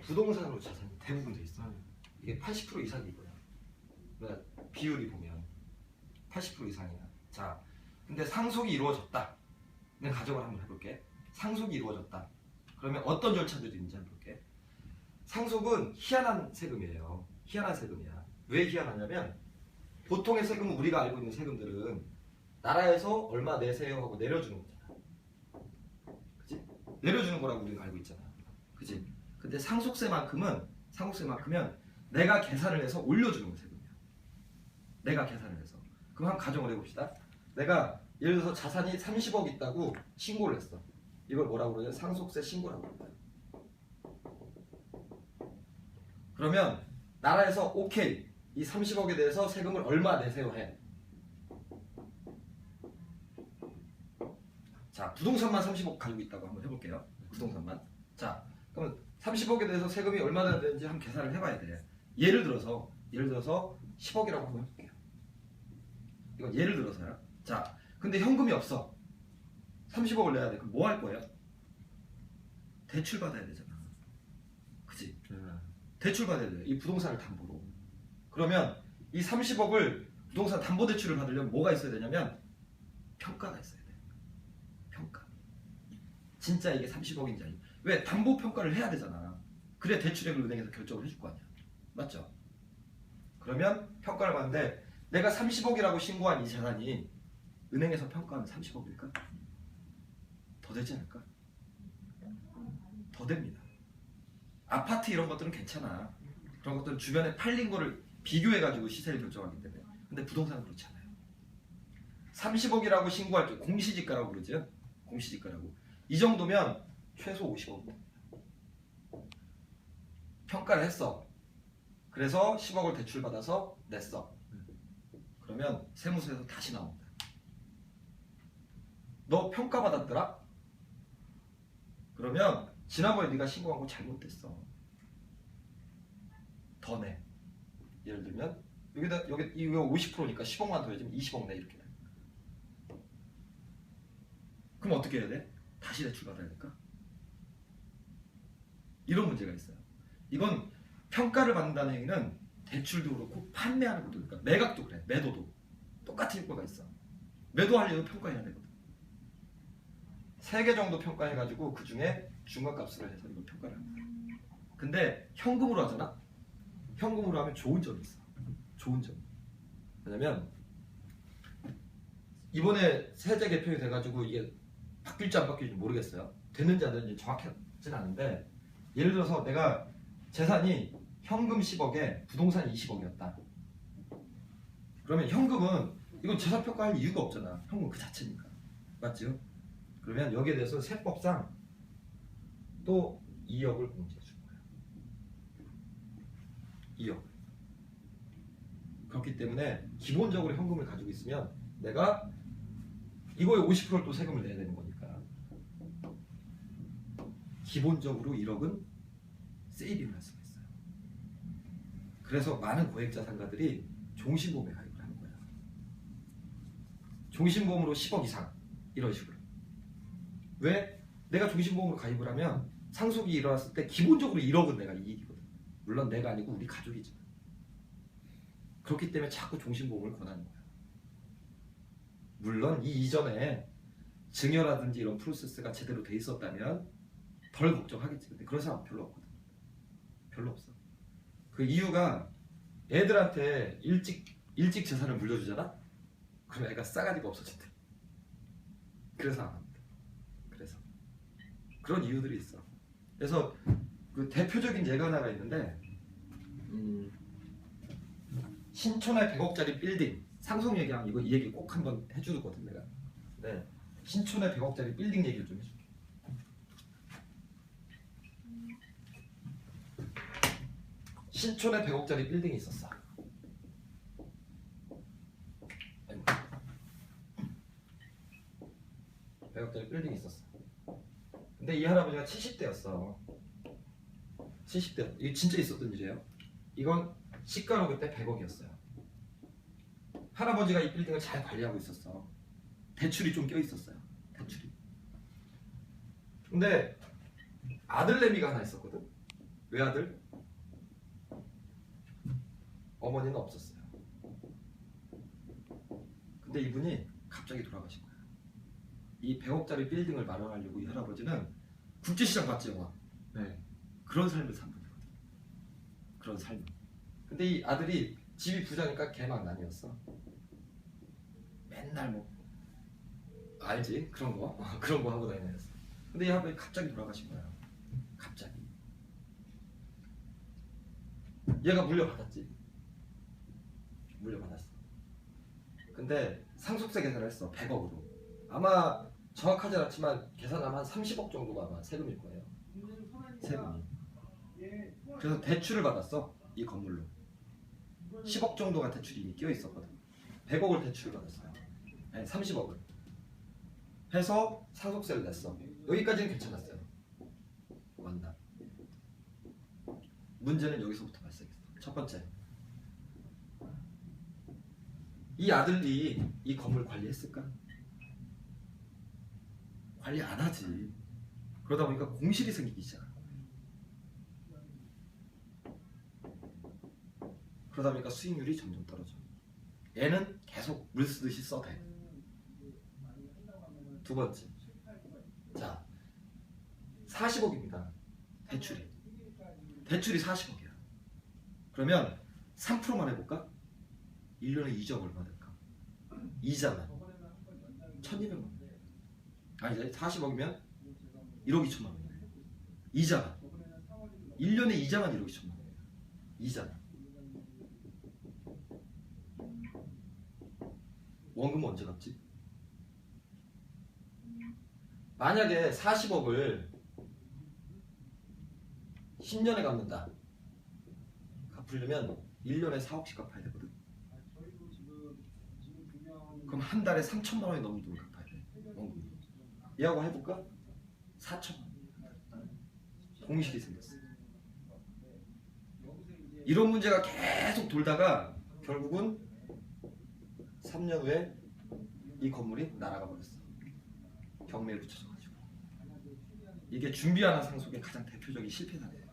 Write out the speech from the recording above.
부동산으로 자산이 대부분 돼 있어. 이게 80% 이상이고요. 그러니까 비율이 보면 80% 이상이야. 자, 근데 상속이 이루어졌다. 는 가정을 한번 해볼게. 상속이 이루어졌다. 그러면 어떤 절차들이 있는지 한번 볼게. 상속은 희한한 세금이에요. 희한한 세금이야. 왜 희한하냐면 보통의 세금은 우리가 알고 있는 세금들은 나라에서 얼마 내세요 하고 내려주는 거잖아. 그치? 내려주는 거라고 우리가 알고 있잖아. 그치? 근데 상속세만큼은 내가 계산을 해서 올려주는 거 세금이야. 내가 계산을 해서. 그럼 한번 가정을 해봅시다. 내가 예를 들어서 자산이 30억 있다고 신고를 했어. 이걸 뭐라고 그러냐? 상속세 신고라고 그런다. 그러면 나라에서 오케이, 이 30억에 대해서 세금을 얼마 내세요 해. 자, 부동산만 30억 가지고 있다고 한번 해볼게요. 부동산만. 자, 그러면 30억에 대해서 세금이 얼마나 되는지 한번 계산을 해봐야 돼. 예를 들어서 10억이라고 한번 해볼게요. 이건 예를 들어서요. 자, 근데 현금이 없어. 30억을 내야 돼. 그럼 뭐 할 거예요? 대출 받아야 되잖아. 그치? 대출 받아야 돼. 이 부동산을 담보로. 그러면 이 30억을 부동산 담보대출을 받으려면 뭐가 있어야 되냐면 평가가 있어야 돼. 평가. 진짜 이게 30억인지 아닌지. 왜? 담보평가를 해야 되잖아. 그래야 대출액을 은행에서 결정을 해줄 거 아니야. 맞죠? 그러면 평가를 받는데 내가 30억이라고 신고한 이 자산이 은행에서 평가하면 30억일까? 더 되지 않을까? 더 됩니다. 아파트 이런 것들은 괜찮아. 그런 것들은 주변에 팔린 거를 비교해가지고 시세를 결정하기 때문에. 근데 부동산은 그렇지 않아요. 30억이라고 신고할 때 공시지가라고 그러죠. 공시지가라고. 이 정도면 최소 50억. 평가를 했어. 그래서 10억을 대출받아서 냈어. 그러면 세무서에서 다시 나온다. 너 평가받았더라? 그러면 지난번에 네가 신고한 거 잘못됐어. 더 내. 예를 들면 여기 이거 50%니까 10억만 더 해주면 20억 내 이렇게 돼. 그럼 어떻게 해야 돼? 다시 대출 받아야 될까? 이런 문제가 있어요. 이건 평가를 받는다는 얘기는 대출도 그렇고 판매하는 것도 그러니까 매각도 그래. 매도도 똑같은 효과가 있어. 매도하려면 평가해야 되거든. 3개 정도 평가해가지고 그 중에 중간값으로 해서 이걸 평가를 합니다. 근데 현금으로 하잖아? 현금으로 하면 좋은 점이 있어. 좋은 점. 왜냐면 이번에 세제 개편이 돼가지고 이게 바뀔지 안 바뀔지 모르겠어요. 됐는지 안 됐는지 정확하진 않은데 예를 들어서 내가 재산이 현금 10억에 부동산 20억이었다. 그러면 현금은 이건 재산평가할 이유가 없잖아. 현금 그 자체니까. 맞죠? 그러면 여기에 대해서 세법상 또 2억을 공제해 줄 거야. 2억. 그렇기 때문에 기본적으로 현금을 가지고 있으면 내가 이거에 50%를 또 세금을 내야 되는 거니까 기본적으로 1억은 세이빙을 할 수가 있어요. 그래서 많은 고액자산가들이 종신보험에 가입을 하는 거야. 종신보험으로 10억 이상 이런 식으로. 왜? 내가 종신보험으로 가입을 하면 상속이 일어났을 때 기본적으로 1억은 내가 이익이거든. 물론 내가 아니고 우리 가족이지만. 그렇기 때문에 자꾸 종신보험을 권하는 거야. 물론 이 이전에 증여라든지 이런 프로세스가 제대로 돼 있었다면 덜 걱정하겠지. 근데 그런 사람 별로 없거든. 별로 없어. 그 이유가 애들한테 일찍 재산을 물려주잖아? 그럼 애가 싸가지가 없어진대. 그래서 안 합니다. 그래서 그런 이유들이 있어. 그래서 그 대표적인 예가 하나가 있는데 신촌에 100억짜리 빌딩 상속 얘기하면 이 얘기 꼭 한번 해주거든 내가. 네, 신촌에 100억짜리 빌딩 얘기를 좀 해줄게. 신촌에 100억짜리 빌딩이 있었어. 100억짜리 빌딩이 있었어. 근데 이 할아버지가 70대였어. 70대. 이게 진짜 있었던 일이에요. 이건 시가로 그때 100억이었어요. 할아버지가 이 빌딩을 잘 관리하고 있었어. 대출이 좀 껴있었어요. 대출이. 근데 아들내미가 하나 있었거든. 외아들, 어머니는 없었어요. 근데 이분이 갑자기 돌아가신 거예요. 이 100억짜리 빌딩을 마련하려고 이 할아버지는 국제시장 봤지 영화. 네. 그런 삶을 산 분이거든. 그런 삶. 근데 이 아들이 집이 부자니까 개망난이었어. 맨날 뭐 알지? 그런 거 그런 거 하고 다녔어. 근데 이 할아버지 갑자기 돌아가신 거야. 갑자기. 얘가 물려받았지. 물려받았어. 근데 상속세 계산을 했어. 100억으로. 아마 정확하지 않지만 계산하면 한 30억 정도가 아마 세금일 거예요. 세금이. 그래서 대출을 받았어. 이 건물로. 10억 정도가 대출이 이미 끼어 있었거든. 100억을 대출을 받았어요. 아니 30억을. 해서 상속세를 냈어. 여기까지는 괜찮았어요. 완납. 문제는 여기서부터 발생했어. 첫 번째. 이 아들이 이 건물 관리했을까? 관리 안 하지. 그러다 보니까 공실이 생기기 시작한 거예요. 그러다 보니까 수익률이 점점 떨어져. 얘는 계속 물 쓰듯이 써대. 두 번째. 자, 40억입니다. 대출이. 대출이 40억이야. 그러면 3%만 해볼까? 1년에 이자가 얼마 될까? 이자만 1200만 원. 아니 40억이면 1억 2천만 원이네. 이자만 1년에 이자만 1억 2천만 원. 이자만. 원금은 언제 갚지? 만약에 40억을 10년에 갚는다. 갚으려면 1년에 4억씩 갚아야 되거든. 그럼 한 달에 3천만 원이 넘는 돈을 갚아야 돼. 원금. 얘하고 해볼까? 4천만 원. 공실이 생겼어. 이런 문제가 계속 돌다가 결국은 3년 후에 이 건물이 날아가 버렸어. 경매에 붙여져가지고. 이게 준비하는 상속의 가장 대표적인 실패 사례예요.